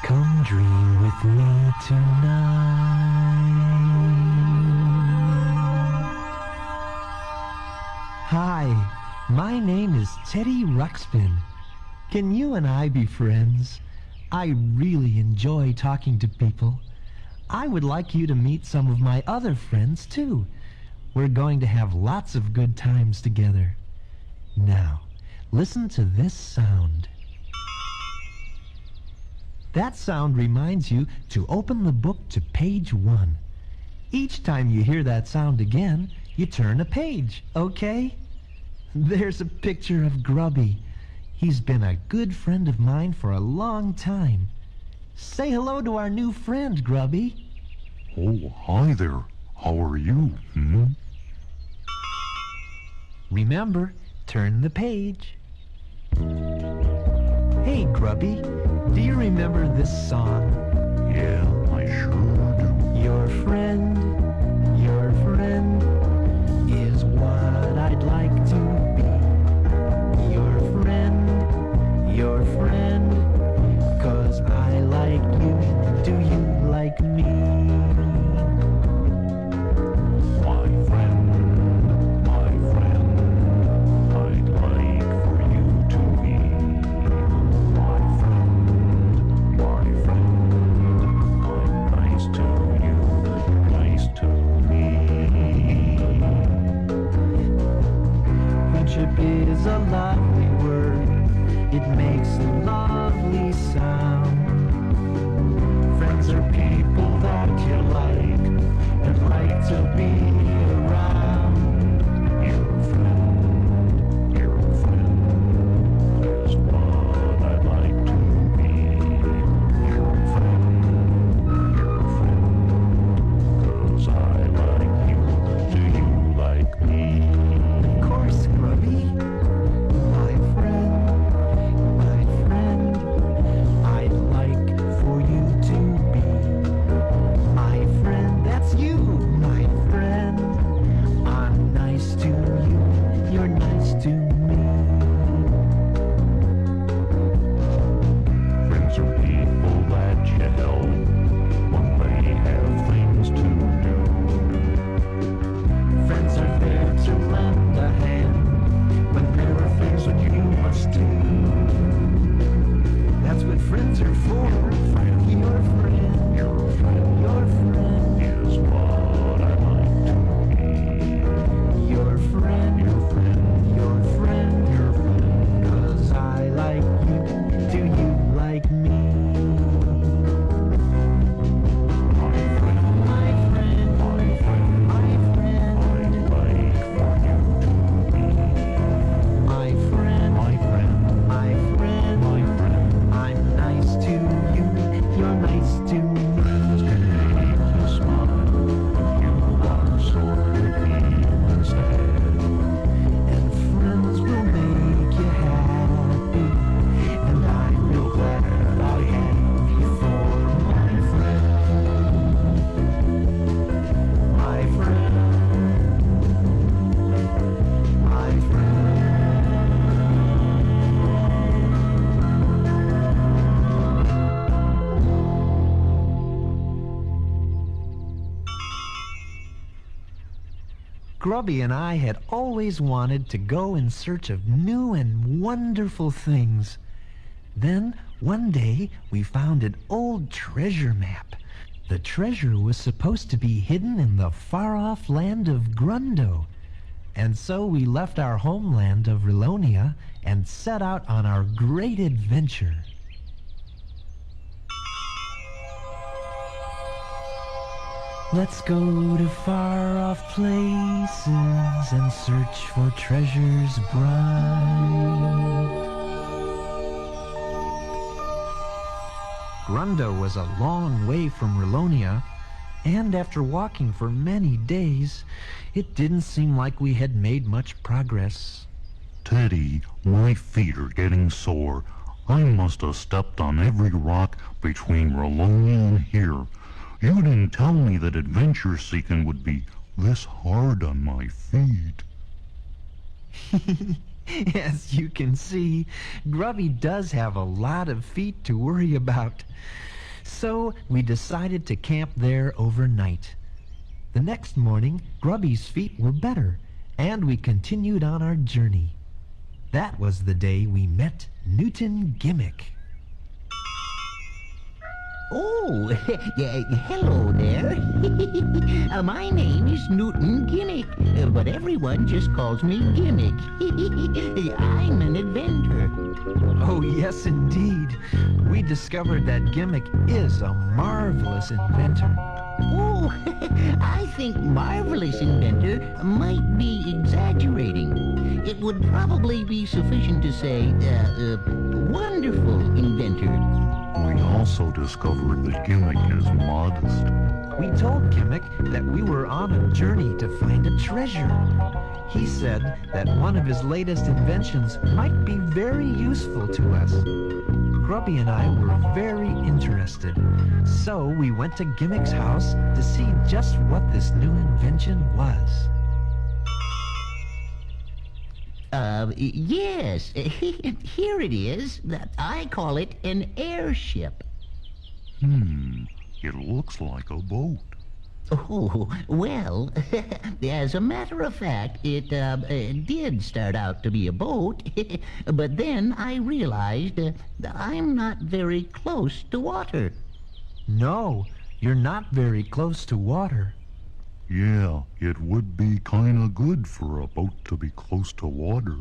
Come dream with me tonight. Hi, my name is Teddy Ruxpin. Can you and I be friends? I really enjoy talking to people. I would like you to meet some of my other friends too. We're going to have lots of good times together. Now, listen to this sound. That sound reminds you to open the book to page 1. Each time you hear that sound again, you turn a page, okay? There's a picture of Grubby. He's been a good friend of mine for a long time. Say hello to our new friend, Grubby. Oh, hi there. How are you? Remember, turn the page. Hey, Grubby, do you remember this song? Yeah, I sure do. Your friend is what I'd like to be. Your friend, 'cause I like you. Do you like me? My friend, I'd like for you to be. My friend, I'm nice to you, nice to me. Friendship is a lovely word. It makes a lovely sound. Friends are people that you like and like to be around. Your friend is what I'd like to be. Your friend, 'cause I like you. Do you like me? Of course, Grubby. My friend, I'd like for you to be. My friend, that's you, my friend. I'm nice to you, you're nice to me. Friends are people that you help when they have things to do. Friends are there to lend a hand when there are things that you must do. That's what friends are for. Your friend Is what I like to be. Your friend, 'cause I like you. Do you like me? My friend, My friend, I'd like for you to be. my friend, I'm nice to you, you're nice to me. Friends can make you smile when you are sore and feeling sad. And friends will make you happy, and I'm real glad I have you for my friend. My friend. Grubby and I had always wanted to go in search of new and wonderful things. Then, one day, we found an old treasure map. The treasure was supposed to be hidden in the far-off land of Grundo. And so we left our homeland of Relonia and set out on our great adventure. Let's go to far-off places and search for treasures bright. Grundo was a long way from Relonia, and after walking for many days, it didn't seem like we had made much progress. Teddy, my feet are getting sore. I must have stepped on every rock between Relonia and here. You didn't tell me that adventure seeking would be this hard on my feet. As you can see, Grubby does have a lot of feet to worry about. So we decided to camp there overnight. The next morning, Grubby's feet were better, and we continued on our journey. That was the day we met Newton Gimmick. Oh, hello there. My name is Newton Gimmick, but everyone just calls me Gimmick. I'm an inventor. Oh, yes, indeed. We discovered that Gimmick is a marvelous inventor. Oh, I think marvelous inventor might be exaggerating. It would probably be sufficient to say, wonderful inventor. We also discovered that Gimmick is modest. We told Gimmick that we were on a journey to find a treasure. He said that one of his latest inventions might be very useful to us. Grubby and I were very interested, so we went to Gimmick's house to see just what this new invention was. Yes, here it is. I call it an airship. It looks like a boat. Oh, well, as a matter of fact, it did start out to be a boat, but then I realized I'm not very close to water. No, you're not very close to water. Yeah, it would be kinda good for a boat to be close to water.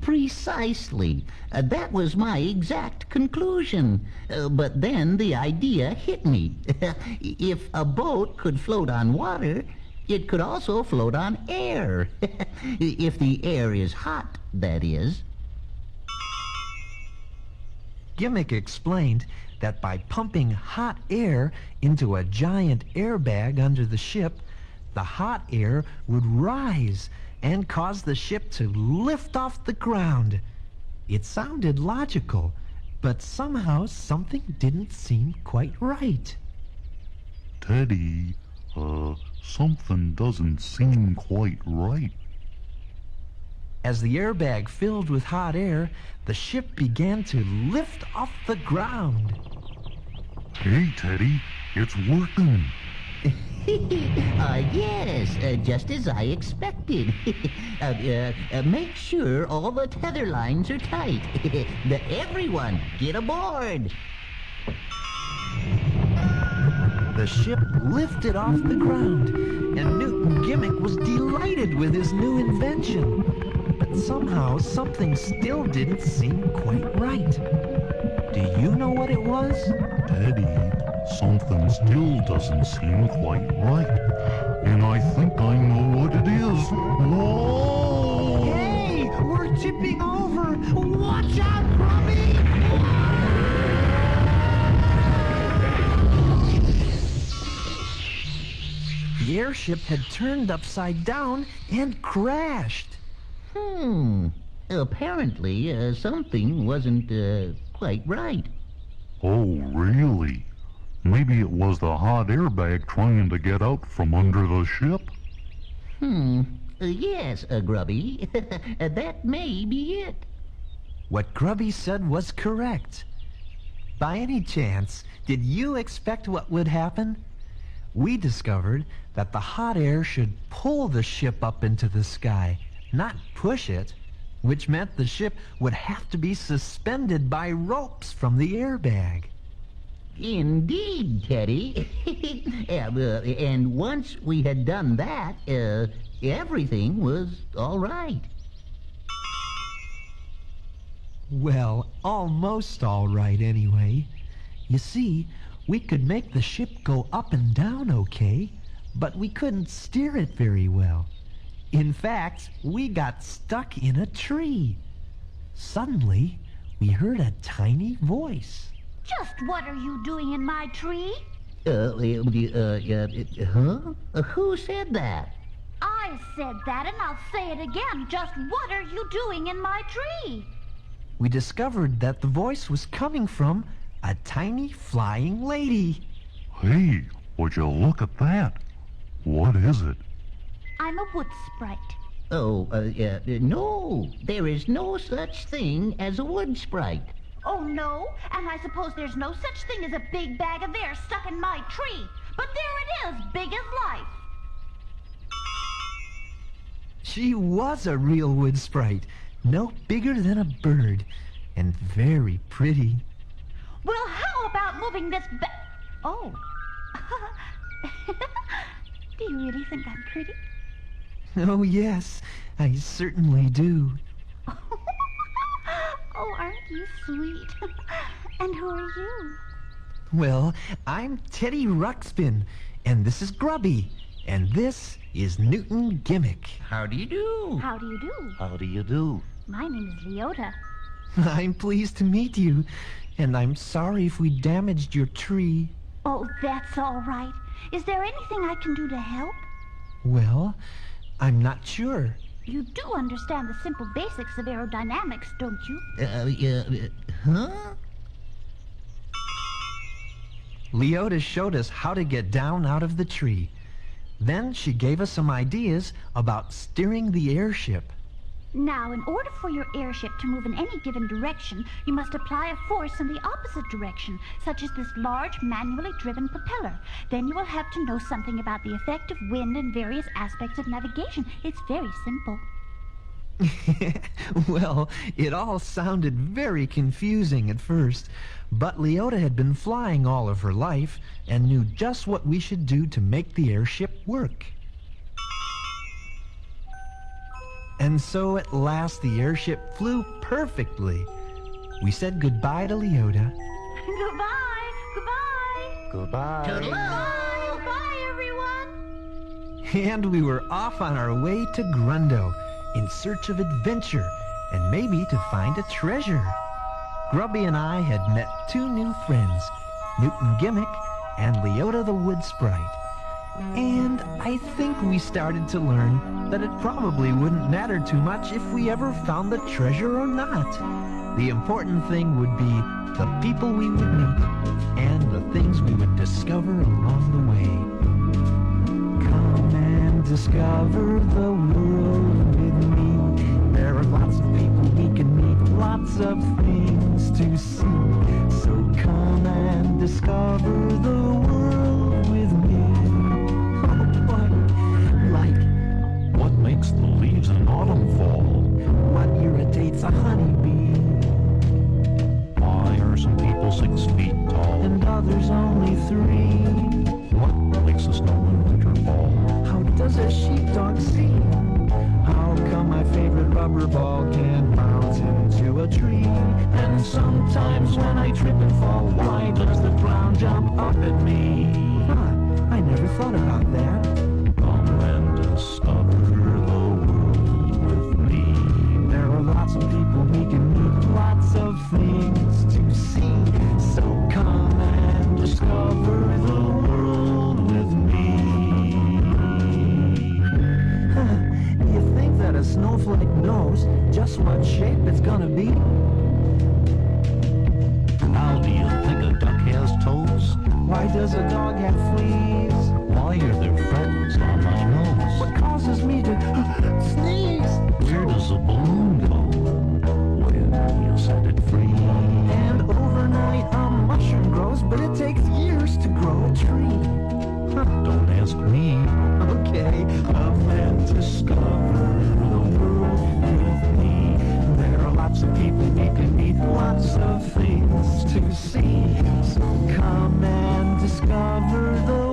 Precisely. That was my exact conclusion. But then the idea hit me. If a boat could float on water, it could also float on air. If the air is hot, that is. Gimmick explained that by pumping hot air into a giant airbag under the ship, the hot air would rise and cause the ship to lift off the ground. It sounded logical, but somehow something didn't seem quite right. Teddy, something doesn't seem quite right. As the airbag filled with hot air, the ship began to lift off the ground. Hey, Teddy, it's working. Yes, just as I expected. Make sure all the tether lines are tight. Everyone, get aboard. The ship lifted off the ground, and Newton Gimmick was delighted with his new invention. But somehow something still didn't seem quite right. Do you know what it was? Teddy, something still doesn't seem quite right. And I think I know what it is. Whoa! Hey, we're tipping over! Watch out, Grubby! The airship had turned upside down and crashed. Apparently, something wasn't, quite right. Oh, really? Maybe it was the hot airbag trying to get out from under the ship? Yes, Grubby. That may be it. What Grubby said was correct. By any chance, did you expect what would happen? We discovered that the hot air should pull the ship up into the sky, not push it, which meant the ship would have to be suspended by ropes from the airbag. Indeed, Teddy. And once we had done that, everything was all right. Well, almost all right anyway. You see, we could make the ship go up and down okay, but we couldn't steer it very well. In fact, we got stuck in a tree. Suddenly, we heard a tiny voice. Just what are you doing in my tree? Who said that? I said that, and I'll say it again. Just what are you doing in my tree? We discovered that the voice was coming from a tiny flying lady. Hey, would you look at that? What is it? I'm a wood sprite. No, there is no such thing as a wood sprite. Oh, no? And I suppose there's no such thing as a big bag of air stuck in my tree. But there it is, big as life. She was a real wood sprite, no bigger than a bird, and very pretty. Well, how about moving this Oh. Do you really think I'm pretty? Oh, yes, I certainly do. Oh, aren't you sweet? And who are you? Well, I'm Teddy Ruxpin, and this is Grubby, and this is Newton Gimmick. How do you do? How do you do? How do you do? My name is Leota. I'm pleased to meet you, and I'm sorry if we damaged your tree. Oh, that's all right. Is there anything I can do to help? Well, I'm not sure. You do understand the simple basics of aerodynamics, don't you? Huh? Leota showed us how to get down out of the tree. Then she gave us some ideas about steering the airship. Now, in order for your airship to move in any given direction, you must apply a force in the opposite direction, such as this large manually driven propeller. Then you will have to know something about the effect of wind and various aspects of navigation. It's very simple. Well, it all sounded very confusing at first, but Leota had been flying all of her life and knew just what we should do to make the airship work. And so at last the airship flew perfectly. We said goodbye to Leota. Goodbye! Goodbye! Goodbye. Toodaloo! Goodbye, everyone! And we were off on our way to Grundo in search of adventure and maybe to find a treasure. Grubby and I had met two new friends, Newton Gimmick and Leota the Wood Sprite. And I think we started to learn that it probably wouldn't matter too much if we ever found the treasure or not. The important thing would be the people we would meet and the things we would discover along the way. Come and discover the world with me. There are lots of people we can meet, lots of things to see. So come and discover the world with me. What makes the leaves in autumn fall? What irritates a honeybee? Why are some people 6 feet tall? And others only 3. What makes the snow in winter fall? How does a sheepdog see? How come my favorite rubber ball can't bounce into a tree? And sometimes when I trip and fall, why does the ground jump up at me? Huh, I never thought about that. Come and discover the world with me. There are lots of people we can meet, lots of things to see. So come and discover the world with me. You think that a snowflake knows just what shape it's gonna be? How do you think a duck has toes? Why does a dog have fleas? Why are there freckles on my nose? What causes me to sneeze? Where does a balloon go when you set it free? And overnight a mushroom grows, but it takes years to grow a tree. Don't ask me. Okay, come and discover the world with me. There are lots of people we can meet, lots of things to see. So come and discover the